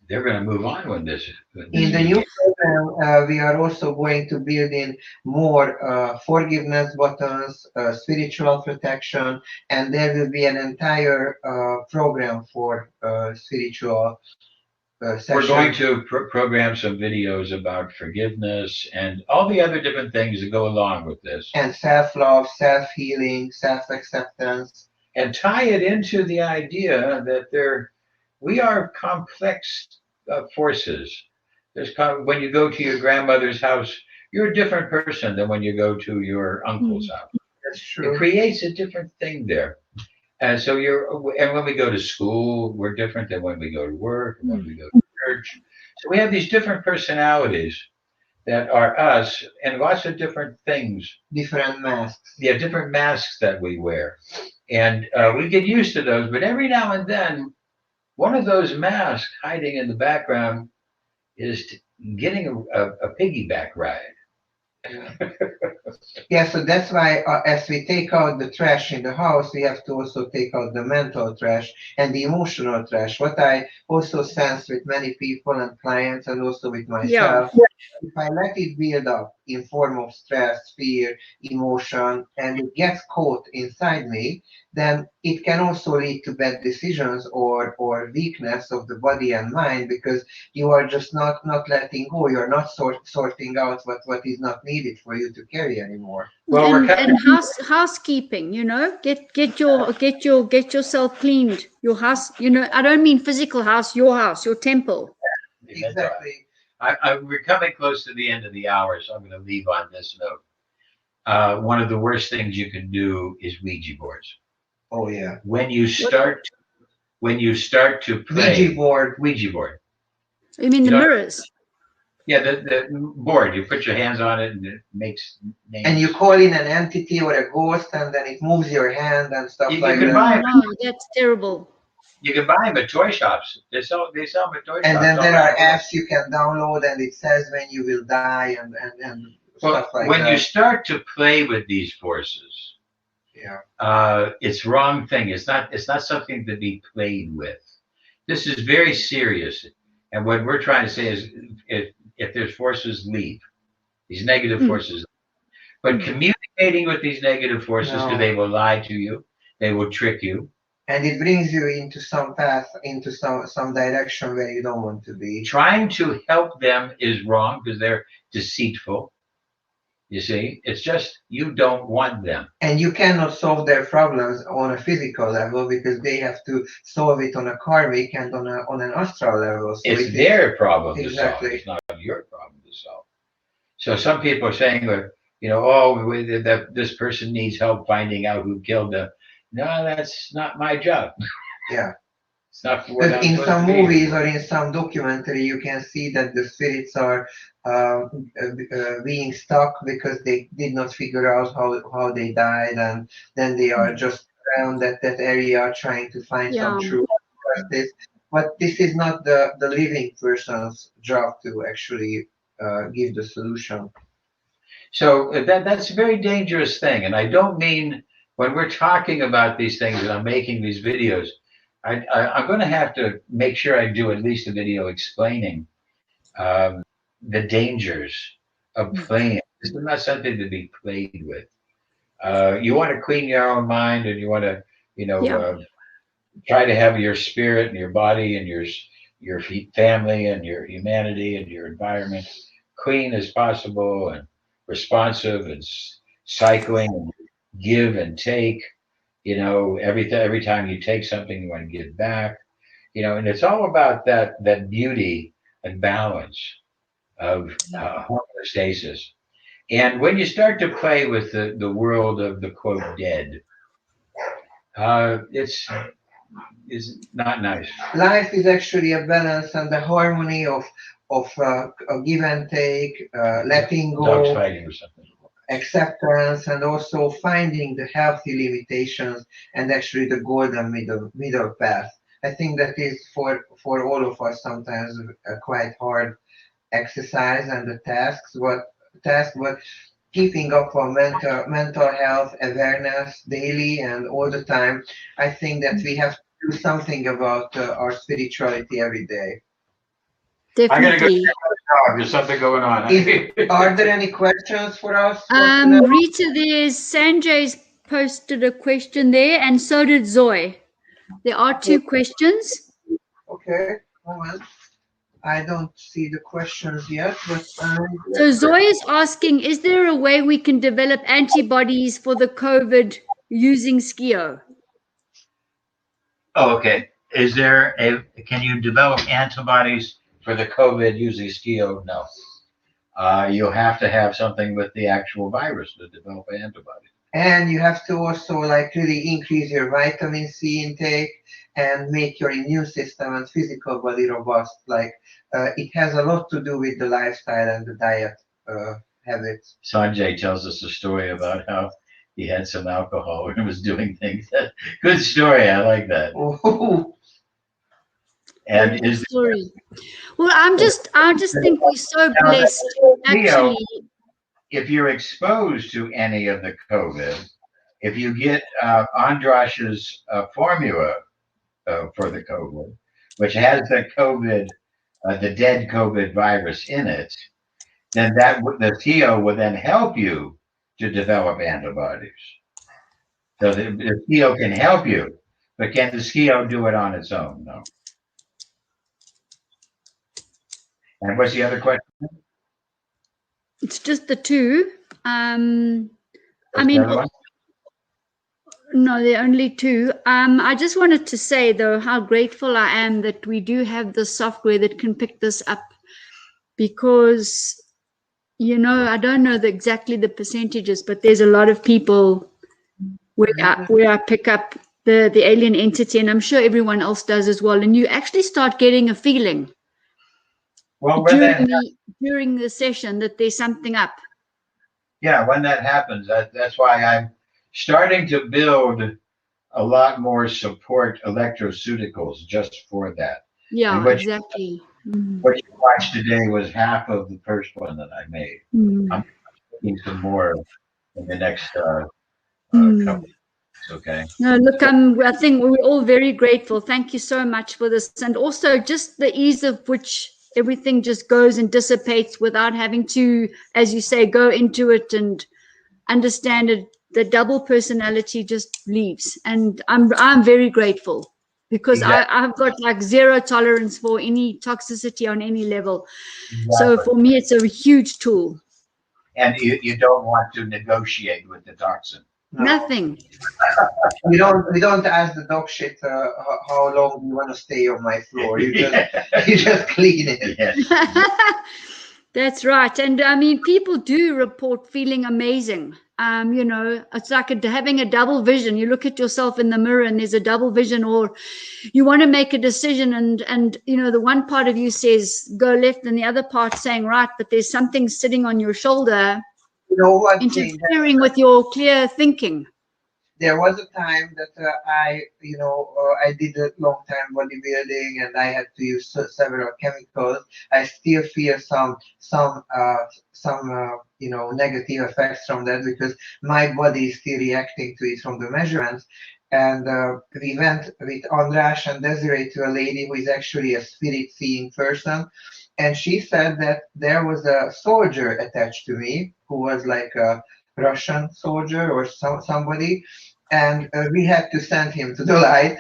They're going to move on when this. In the new program, we are also going to build in more forgiveness buttons, spiritual protection, and there will be an entire program for spiritual sessions. We're going to program some videos about forgiveness and all the other different things that go along with this. And self-love, self-healing, self-acceptance. and tie it into the idea that we are complex forces. When you go to your grandmother's house, you're a different person than when you go to your uncle's house. That's true. It creates a different thing there. And so and when we go to school, we're different than when we go to work, and when we go to church. So we have these different personalities that are us, and lots of different things. Different masks. Yeah, different masks that we wear. And we get used to those, but every now and then, one of those masks hiding in the background is getting a piggyback ride. Yeah, so that's why as we take out the trash in the house, we have to also take out the mental trash and the emotional trash. What I also sense with many people and clients, and also with myself, if I let it build up in form of stress, fear, emotion, and it gets caught inside me, then it can also lead to bad decisions or weakness of the body and mind, because you are just not letting go. You're not sorting out what is not needed for you to carry anymore. Well, and housekeeping, get yourself cleaned. Your house, I don't mean physical house, your temple. Exactly. We're coming close to the end of the hour, so I'm going to leave on this note. One of the worst things you can do is Ouija boards. Oh yeah. When you start to play Ouija board. You mean the mirrors? Yeah, the board. You put your hands on it, and it makes names. And you call in an entity or a ghost, and then it moves your hand and stuff like that. Oh, that's terrible. You can buy them at toy shops. They sell them at toy shops. And then there are apps you can download, and it says when you will die and stuff like that. When you start to play with these forces, it's wrong thing. It's not something to be played with. This is very serious. And what we're trying to say is, if there's forces, leave. These negative forces. But communicating with these negative forces, because they will lie to you, they will trick you. And it brings you into some path, into some direction where you don't want to be. Trying to help them is wrong because they're deceitful. You see, it's just you don't want them. And you cannot solve their problems on a physical level because they have to solve it on a karmic and on an astral level. So it's their problem to solve. It's not your problem to solve. So some people are saying, that this person needs help finding out who killed them. No, that's not my job. Yeah. It's not. But in some movies or in some documentary, you can see that the spirits are being stuck because they did not figure out how they died, and then they are just around that area trying to find some truth. But this is not the living person's job to actually give the solution. So that's a very dangerous thing, and I don't mean. When we're talking about these things and I'm making these videos, I'm going to have to make sure I do at least a video explaining the dangers of playing. This is not something to be played with. You want to clean your own mind, and you want to, try to have your spirit and your body and your family and your humanity and your environment clean as possible and responsive and cycling and give and take, every time you take something, you want to give back, and it's all about that beauty and balance of homeostasis. And when you start to play with the world of the quote dead, it's not nice. Life is actually a balance and the harmony of give and take, letting go. Dogs fighting or something. Acceptance, and also finding the healthy limitations and actually the golden middle path. I think that is for all of us sometimes a quite hard exercise and the task, but keeping up on mental health awareness daily and all the time. I think that we have to do something about our spirituality every day. Definitely. There's something going on. Are there any questions for us? Rita, there's Sanjay's posted a question there, and so did Zoe. There are two questions. Okay, moment. I don't see the questions yet, but so Zoe is asking, is there a way we can develop antibodies for the COVID using SCIO? Oh, okay. Can you develop antibodies for the COVID using SKIO? No. You'll have to have something with the actual virus to develop an antibody. And you have to also like really increase your vitamin C intake and make your immune system and physical body robust. Like it has a lot to do with the lifestyle and the diet habits. Sanjay tells us a story about how he had some alcohol and was doing things. Good story. I like that. Oh. And Good story. Well, I just think we're so blessed. Actually, if you're exposed to any of the COVID, if you get Andrash's formula for the COVID, which has the COVID, the dead COVID virus in it, then the SKIO will then help you to develop antibodies. So the SKIO can help you, but can the SKIO do it on its own? No. And what's the other question? it's just the two. I mean, Another one? no, there are only two. I just wanted to say, though, how grateful I am that we do have the software that can pick this up, because, you know, I don't know exactly the percentages, but there's a lot of people where I pick up the alien entity, and I'm sure everyone else does as well. And you actually start getting a feeling during the session that there's something up. Yeah, when that happens, that's why I'm starting to build a lot more support electroceuticals just for that. Yeah, exactly. What you watched today was half of the first one that I made. I'm making some more in the next couple. Okay. No, look, I think we're all very grateful. Thank you so much for this, and also just the ease of which everything just goes and dissipates without having to, as you say, go into it and understand it. The double personality just leaves, and I'm very grateful, because exactly. I've got like zero tolerance for any toxicity on any level. Exactly. So for me, it's a huge tool. And you don't want to negotiate with the toxin. No. Nothing. We don't ask the dog shit how long you want to stay on my floor. You just clean it. Yes. That's right. And I mean, people do report feeling amazing. You know, it's like having a double vision. You look at yourself in the mirror and there's a double vision, or you want to make a decision and you know, the one part of you says go left and the other part saying right, but there's something sitting on your shoulder, you know what, interfering with your clear thinking. There was a time that I did a long time bodybuilding and I had to use several chemicals. I still feel some negative effects from that, because my body is still reacting to it from the measurements. And we went with András and Desiree to a lady who is actually a spirit-seeing person. And she said that there was a soldier attached to me who was like a Russian soldier or somebody, and we had to send him to the light.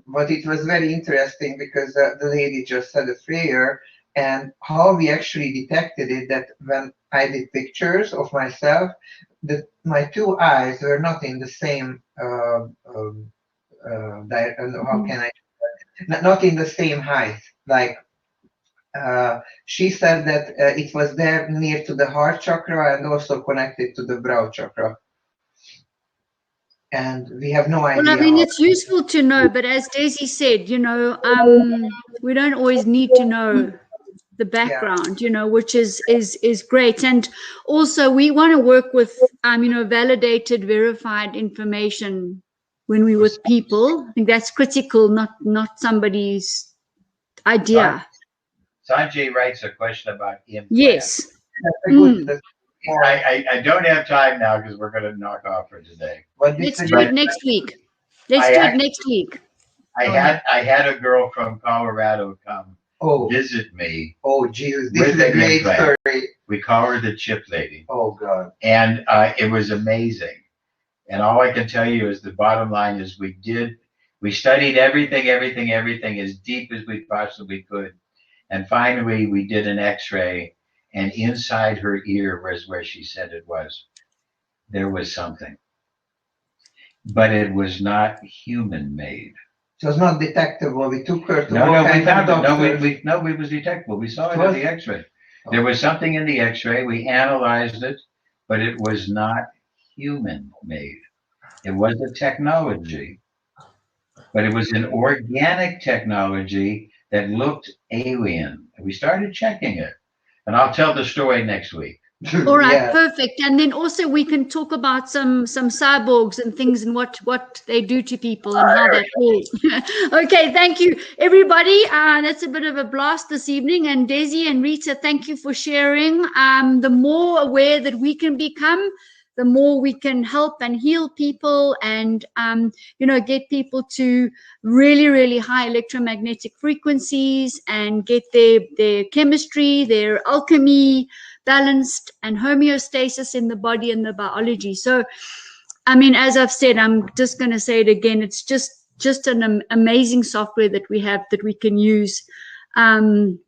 But it was very interesting because the lady just said a prayer, and how we actually detected it, that when I did pictures of myself, my two eyes were not in the same not in the same height. Like she said that it was there near to the heart chakra and also connected to the brow chakra. And we have no idea. Well, I mean, it's useful to know, but as Daisy said, you know, we don't always need to know the background, you know, which is great. And also we want to work with, validated, verified information when we're with people. I think that's critical, not somebody's idea. Sanjay writes a question about implants. Yes. I don't have time now because we're going to knock off for today. Let's do it next week. I had a girl from Colorado come visit me. Oh, Jesus, this is a great story. We call her the chip lady. Oh, God. And it was amazing. And all I can tell you is the bottom line is we studied everything as deep as we possibly could. And finally, we did an x-ray, and inside her ear was where she said it was. There was something. But it was not human made. It was not detectable. We took her to No, all no, we kinds of found it. No, doctors. it was detectable. We saw it Was- in the X-ray. There was something in the X-ray. We analyzed it, but it was not human-made. It was a technology, but it was an organic technology that looked alien. We started checking it, and I'll tell the story next week. All right, Yeah. perfect. And then also we can talk about some cyborgs and things and what they do to people and how that all. Okay, thank you, everybody. That's a bit of a blast this evening. And Desi and Rita, thank you for sharing. The more aware that we can become, the more we can help and heal people and, get people to really, really high electromagnetic frequencies and get their chemistry, their alchemy balanced and homeostasis in the body and the biology. So, I mean, as I've said, I'm just going to say it again. It's just an amazing software that we have that we can use. So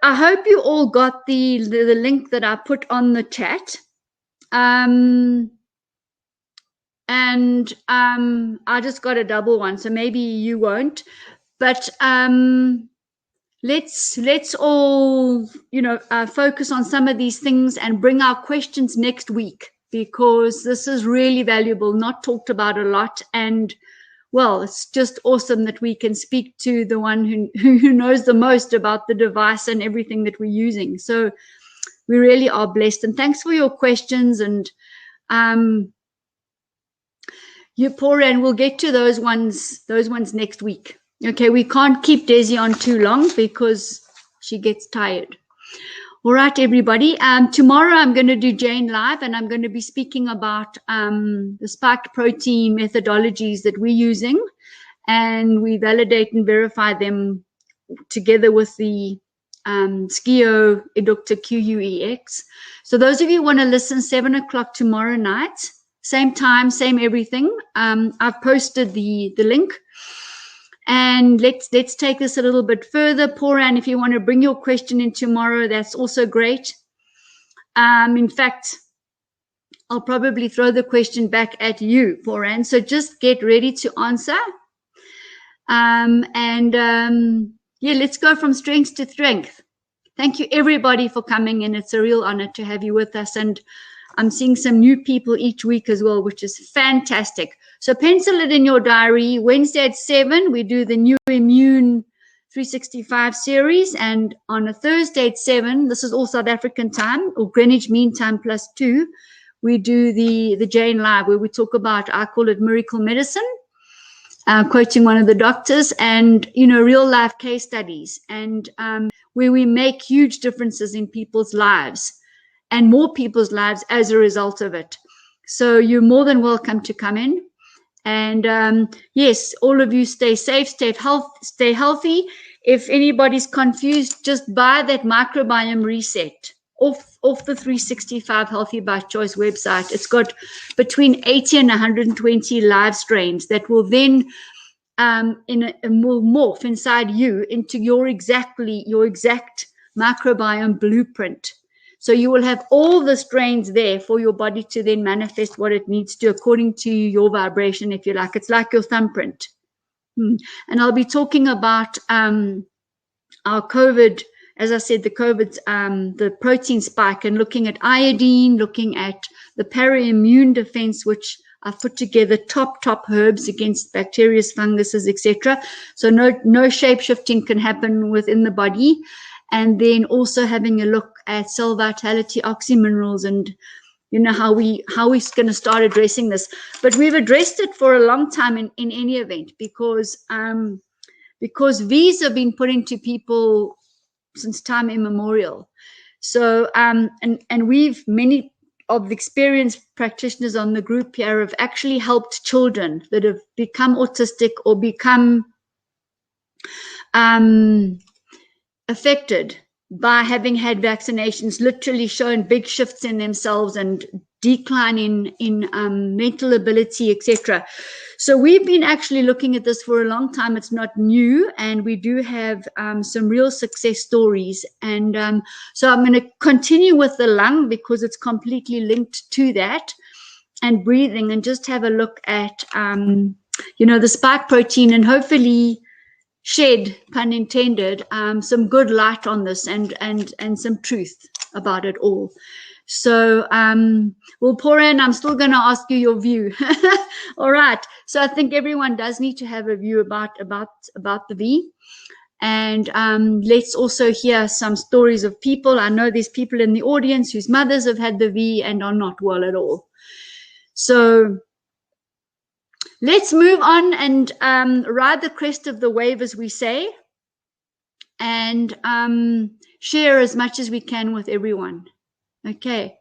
I hope you all got the link that I put on the chat. I just got a double one, so maybe you won't. But let's all focus on some of these things and bring our questions next week, because this is really valuable, not talked about a lot. And well, it's just awesome that we can speak to the one who knows the most about the device and everything that we're using. So we really are blessed. And thanks for your questions. And you pour in, we'll get to those ones next week. Okay, we can't keep Desi on too long because she gets tired. All right, everybody. Tomorrow I'm going to do Jane Live, and I'm going to be speaking about the spiked protein methodologies that we're using, and we validate and verify them together with the Skio Eductor QUEX. So those of you who want to listen, 7 o'clock tomorrow night, same time, same everything. I've posted the link. And let's take this a little bit further. Poran, if you want to bring your question in tomorrow, that's also great. In fact, I'll probably throw the question back at you, Poran. So just get ready to answer. Yeah, let's go from strength to strength. Thank you, everybody, for coming in. It's a real honor to have you with us. And I'm seeing some new people each week as well, which is fantastic. So pencil it in your diary. Wednesday at 7, we do the new IMUNE 365 series. And on a Thursday at 7, this is all South African time, or Greenwich Mean Time +2, we do the Jane Live, where we talk about, I call it miracle medicine, quoting one of the doctors, and, real life case studies, and where we make huge differences in people's lives and more people's lives as a result of it. So you're more than welcome to come in. And yes, all of you stay safe, stay healthy. If anybody's confused, just buy that microbiome reset off the 365 Healthy by Choice website. It's got between 80 and 120 live strains that will then will morph inside you into your exact microbiome blueprint. So you will have all the strains there for your body to then manifest what it needs to according to your vibration, if you like. It's like your thumbprint. And I'll be talking about our COVID, as I said, the protein spike, and looking at iodine, looking at the para-immune defense, which I've put together top herbs against bacteria, funguses, etc. So no shape-shifting can happen within the body. And then also having a look at cell vitality, oxyminerals, and how we're going to start addressing this. But we've addressed it for a long time in any event, because V's have been put into people since time immemorial. So and many of the experienced practitioners on the group here have actually helped children that have become autistic or become affected by having had vaccinations, literally shown big shifts in themselves and decline in mental ability, etc. So we've been actually looking at this for a long time. It's not new, and we do have some real success stories. And so I'm going to continue with the lung, because it's completely linked to that, and breathing, and just have a look at the spike protein, and hopefully shed, pun intended, some good light on this and some truth about it all. So we'll pour in. I'm still going to ask you your view. All right. So I think everyone does need to have a view about the V. And let's also hear some stories of people. I know there's people in the audience whose mothers have had the V and are not well at all. So let's move on and ride the crest of the wave, as we say, and share as much as we can with everyone. Okay.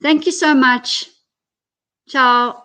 Thank you so much. Ciao.